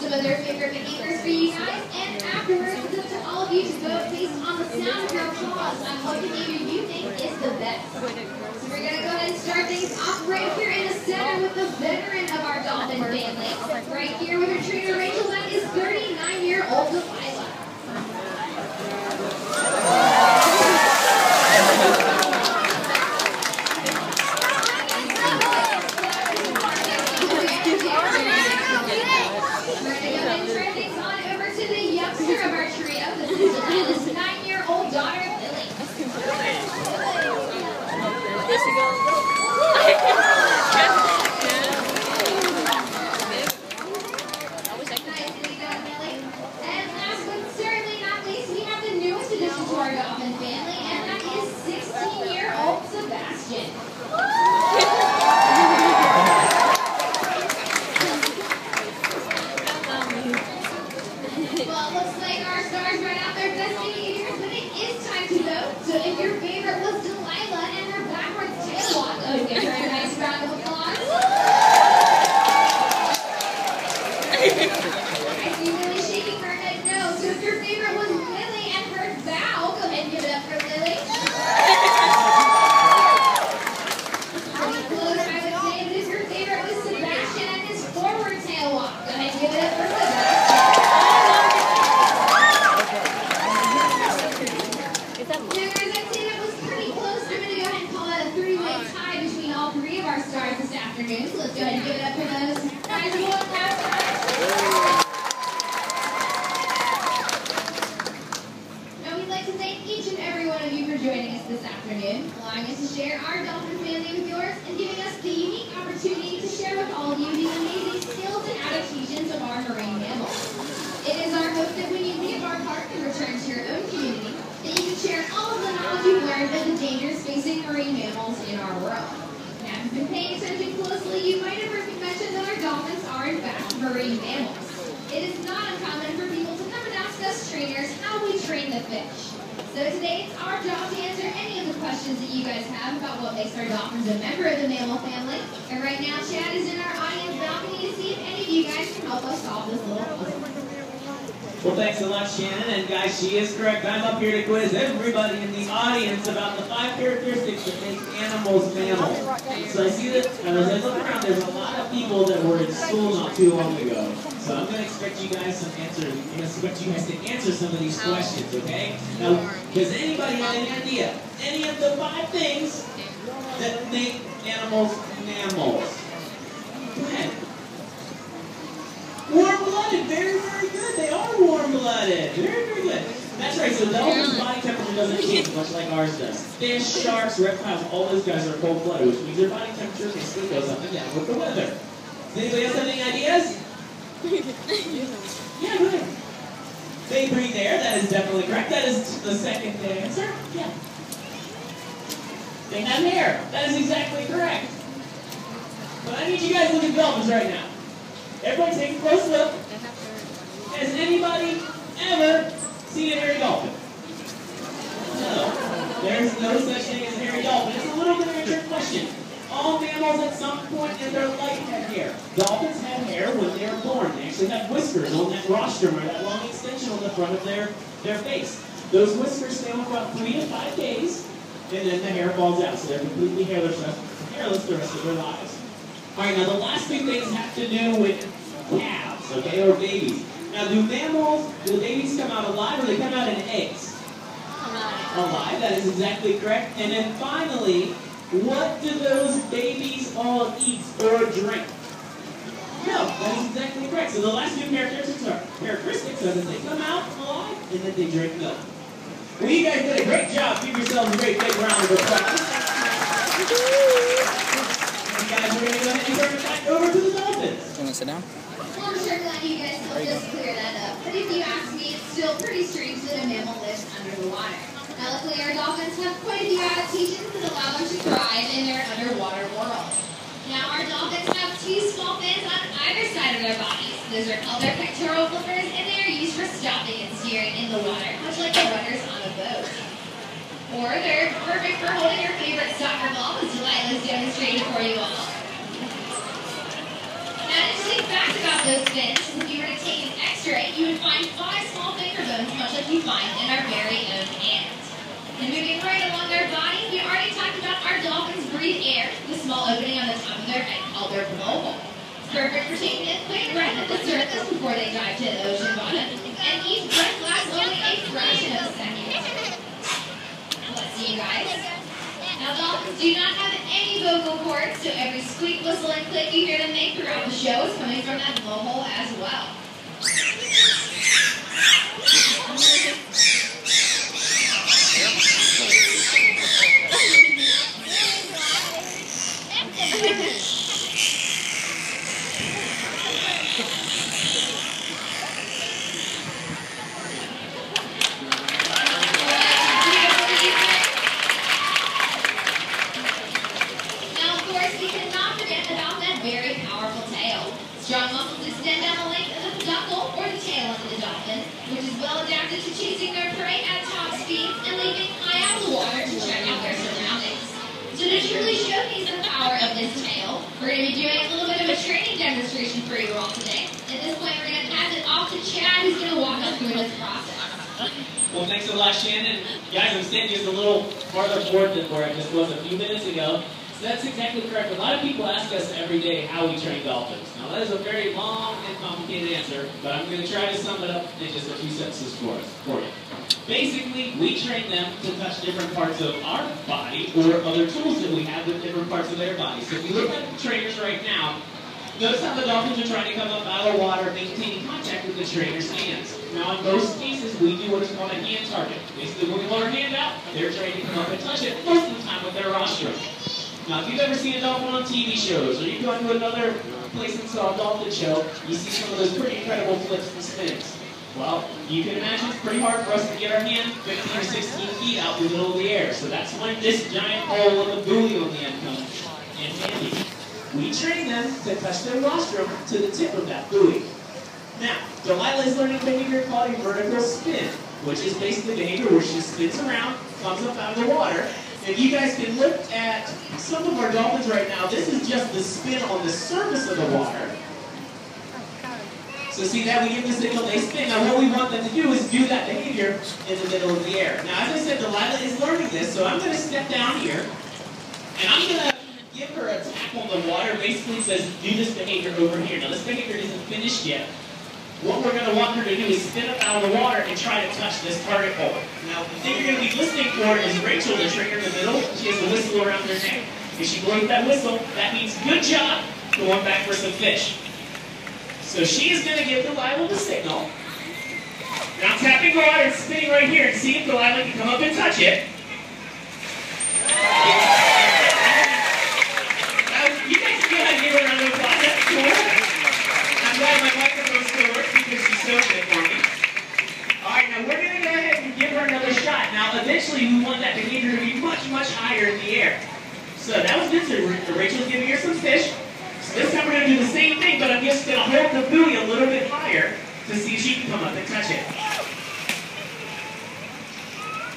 some of their favorite behaviors for you guys, and afterwards it's up to all of you to vote based on the sound of your applause on what behavior you think is the best. So we're going to go ahead and start things off right here in the center with the veteran of our Dolphin family. Right here with her trainer Rachel, that is 39-year-old Delilah. Well, thanks a lot, Shannon. And guys, she is correct. I'm up here to quiz everybody in the audience about the 5 characteristics that make animals mammals. So I see that as I look around, there's a lot of people that were in school not too long ago. So I'm going to expect you guys some answers. I'm going to expect you guys to answer some of these questions, okay? Now, does anybody have any idea? Any of the 5 things that make animals mammals? Go ahead. Warm-blooded, very, very good. They are warm-blooded. Very, very good. That's right, so dolphins' body temperature doesn't change, much like ours does. Fish, sharks, reptiles, all those guys are cold-blooded, which means their body temperature basically goes up and down with the weather. Does anybody else have any ideas? Yeah, go ahead. They breathe air, that is definitely correct. That is the second answer. Yeah. They have hair. That is exactly correct. But I need you guys to look at dolphins right now. Everybody take a close look. Has anybody ever seen a hairy dolphin? No. There's no such thing as a hairy dolphin. It's a little bit of a trick question. All mammals at some point in their life have hair. Dolphins have hair when they are born. They actually have whiskers on that rostrum, or that long extension on the front of their face. Those whiskers stay on for about 3 to 5 days, and then the hair falls out. So they're completely hairless the rest of their lives. All right, now the last 2 things have to do with calves, okay, or babies. Now, do babies come out alive, or they come out in eggs? Alive, that is exactly correct. And then finally, what do those babies all eat or drink? No, that is exactly correct. So the last 2 characteristics are that they come out alive and that they drink milk. Well, you guys did a great job. Give yourselves a great big round of applause. Guys, we're going to go ahead and turn it back over to the Dolphins. You want to sit down? Well, I'm sure glad you guys helped us clear that up. But if you ask me, it's still pretty strange that a mammal lives under the water. Now, luckily, our dolphins have quite a few adaptations that allow them to thrive in their underwater world. Now, our dolphins have 2 small fins on either side of their bodies. Those are called their pectoral flippers, and they are used for stopping and steering in the water, much like the runners on a boat. Or they're perfect for holding your favorite soccer ball, as Delilah's demonstrated for you all. Now, an interesting fact about those fins, if you were to take an X-ray, you would find 5 small finger bones, much like you find in our very own hands. And moving right along their body, we already talked about our dolphins breathe air, the small opening on the top of their head called their blowhole. It's perfect for taking a quick breath at the surface before they dive to the ocean bottom, and each breath lasts only a fraction of a second. Let's see, you guys. Now, dolphins do not have any vocal cords, so every squeak, whistle, and click you hear them make throughout the show is coming from that blowhole as well. Strong muscles extend down the length of the peduncle or the tail of the dolphin, which is well adapted to chasing their prey at top speed and leaping high out of the water to check out their surroundings. So to truly showcase the power of this tail, we're going to be doing a little bit of a training demonstration for you all today. At this point, we're going to pass it off to Chad, who's going to walk us through this process. Well, thanks a lot, Shannon. Guys, I'm standing just a little farther forward than where I just was a few minutes ago. So that's exactly correct. A lot of people ask us every day how we train dolphins. Now, that is a very long and complicated answer, but I'm going to try to sum it up in just a few sentences for you. Basically, we train them to touch different parts of our body or other tools that we have with different parts of their body. So if you look at the trainers right now, notice how the dolphins are trying to come up out of the water, maintaining contact with the trainer's hands. Now, in most cases, we do what is called a hand target. Basically, when we hold our hand out, they're trained to come up and touch it most of the time with their rostrum. Now, if you've ever seen a dolphin on TV shows, or you've gone to another place and saw a dolphin show, you see some of those pretty incredible flips and spins. Well, you can imagine it's pretty hard for us to get our hand 15 or 16 feet out in the middle of the air. So that's when this giant hole with a buoy on the end comes in handy. We train them to touch their rostrum to the tip of that buoy. Now, Delilah is learning behavior called a vertical spin, which is basically behavior where she spins around, comes up out of the water. And you guys can look at some of our dolphins right now. This is just the spin on the surface of the water. So see that we give the signal, they spin. Now what we want them to do is do that behavior in the middle of the air. Now as I said, Delilah is learning this, so I'm going to step down here, and I'm going to give her a tap on the water. Basically says, do this behavior over here. Now this behavior isn't finished yet. What we're going to want her to do is spin up out of the water and try to touch this target hole. Now, the thing you're going to be listening for is Rachel, the trainer in the middle. She has a whistle around her neck. If she blows that whistle, that means good job, going back for some fish. So she is going to give Delilah the signal. Now I'm tapping the water and spinning right here and see if Delilah can come up and touch it. Now, you guys can go ahead and give her a round of applause. That's cool. I'm glad my microphone still works because she filmed it for me. Alright, now we're going to go ahead and give her another shot. Now, eventually, we want that behavior to be much, much higher in the air. So that was good. So Rachel's giving her some fish. So this time we're going to do the same thing, but I'm just going to hold the buoy a little bit higher to see if she can come up and touch it.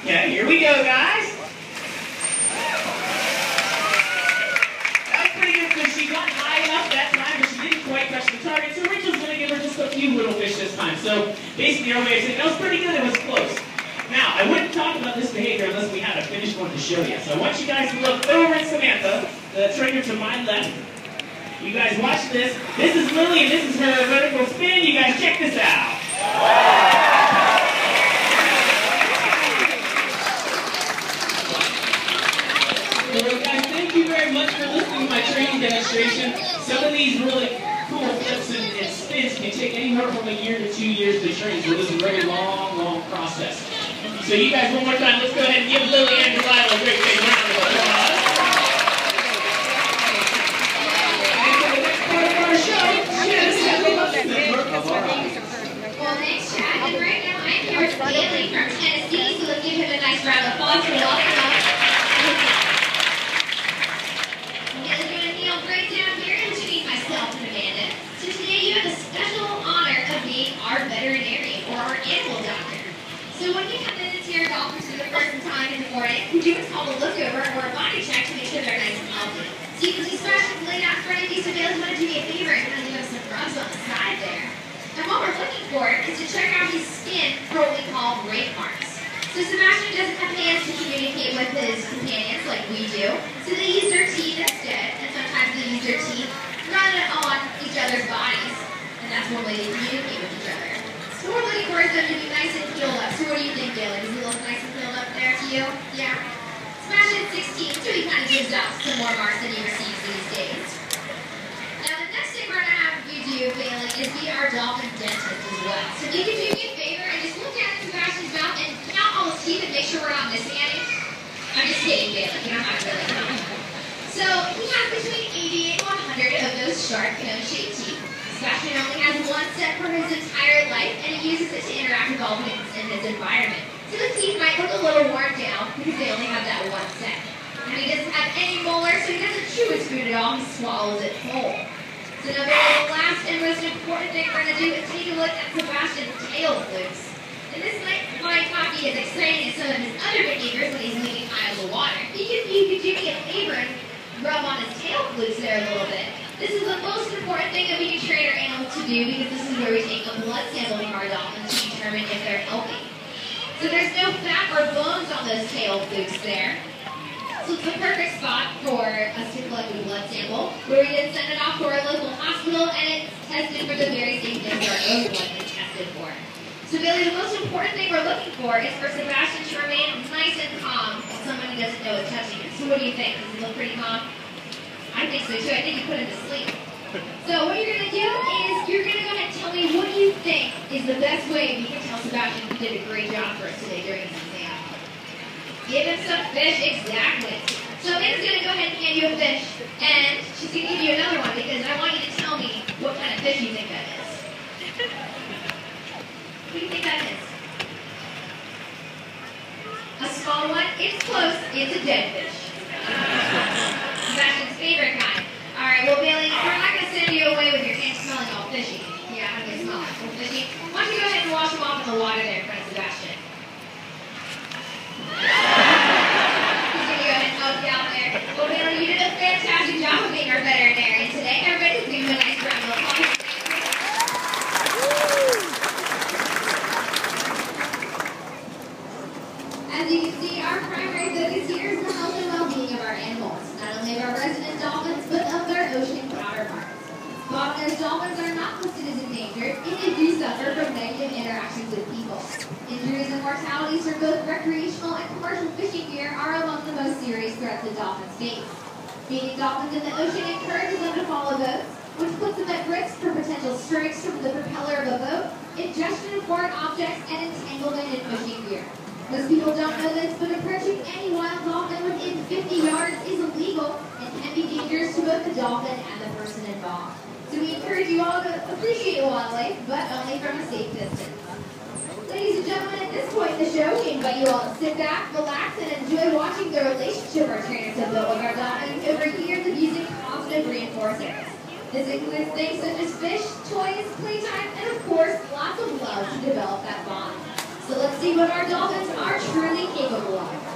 Yeah, here we go, guys. She got high enough that time, but she didn't quite touch the target, so Rachel's going to give her just a few little fish this time. So basically our way of saying, that was pretty good, it was close. Now, I wouldn't talk about this behavior unless we had a finished one to show you. So I want you guys to look over at Samantha, the trainer to my left. You guys watch this. This is Lily, and this is her vertical spin. You guys check this out. Well, guys, thank you very much for listening to my training demonstration. Some of these really cool flips and spins can take anywhere from a year to 2 years to train, so this is a very long, long process. So you guys, one more time, let's go ahead and give Lily and Delilah a great big round of applause. And for the next part of our show, Shannon has a member of our audience. Well, thanks, Chad. And right now, I'm here with Bailey from Tennessee, so let's give him a nice round of applause for welcome. Our veterinarian or our animal doctor. So when you come into your dolphins for the first time in the morning, we do what's called a lookover or a body check to make sure they're nice and healthy. So you can see scratches laid out in front of you. So Bailey, want to do me a favor and kind of give us some rubs on the side check out his skin for what we call rate marks. So Sebastian doesn't have hands to communicate with his companions like we do, so they use their teeth instead, and sometimes they use their teeth run on each other's bodies, and that's one way they communicate with each other. So we're looking for them to be nice and healed up. So what do you think, Bailey? Does he look nice and healed up there to you? Yeah? Sebastian's 16, so he kind of gives out some more marks than he receives these days. Now the next thing we're going to have you do, Bailey, is be our dolphin dentist as well. So if you could do me a favor and just look down at Sebastian's mouth and count all his teeth and make sure we're not missing any. I'm just kidding, Bailey. You don't have to really. So he has between 80 and 100 of those sharp cone-shaped teeth. Sebastian only has one set for his entire life, and he uses it to interact with all things in his environment. So the teeth might look a little worn down because they only have that one set. And he doesn't have any molars, so he doesn't chew his food at all, he swallows it whole. So now the last and most important thing we're going to do is take a look at Sebastian's tail flukes. And this might not be as exciting as some of his other behaviors when he's leaving out of the water. You could do me a favor and rub on his tail flukes there a little bit. This is the most important thing that we can train our animals to do because this is where we take a blood sample from our dolphins to determine if they're healthy. So there's no fat or bones on those tail flukes there. So it's the perfect spot for us to collect a blood sample, where we then send it off to our local hospital and it's tested for the very same things our own blood is tested for. So Billy, the most important thing we're looking for is for Sebastian to remain nice and calm while somebody doesn't know is touching him. So what do you think? Does he look pretty calm? I think so too. I think you put him to sleep. So what you're going to do is you're going to go ahead and tell me what you think is the best way we can tell Sebastian he did a great job for us today during his exam. Give him some fish, exactly. So Amanda going to go ahead and hand you a fish, and she's going to give you another one because I want you to tell me what kind of fish you think that is. What do you think that is? A small one? It's close. It's a dead fish. Sebastian's favorite kind. Alright, well Bailey, we're not going to send you away with your hands smelling all fishy. Yeah, how do they smell like all fishy? Why don't you go ahead and wash them off in the water there in front of Sebastian. He's going to go ahead and help you out there. Well Bailey, you did a fantastic job of being our veterinarian today. Everybody's giving you a nice round of applause. As you can see, our primary focus here is the health and well-being of our animals, not only of our resident dolphins, but of their ocean counterparts. Bottlenose dolphins are not listed as endangered, and they do suffer from negative interactions with people. Injuries and mortalities from both recreational and commercial fishing gear are among the most serious threats that dolphins face. Feeding dolphins in the ocean encourages them to follow boats, which puts them at risk for potential strikes from the propeller of a boat, ingestion of foreign objects, and entanglement in fishing gear. Most people don't know this, but approaching any wild dolphin within 50 yards is illegal and can be dangerous to both the dolphin and the person involved. So we encourage you all to appreciate wildlife, but only from a safe distance. Ladies and gentlemen, at this point in the show, we invite you all to sit back, relax, and enjoy watching the relationship our trainers have built with our dolphins over years of using positive reinforcers. This includes things such as fish, toys, playtime, and of course, lots of love to develop that bond. So let's see what our dolphins are truly capable of.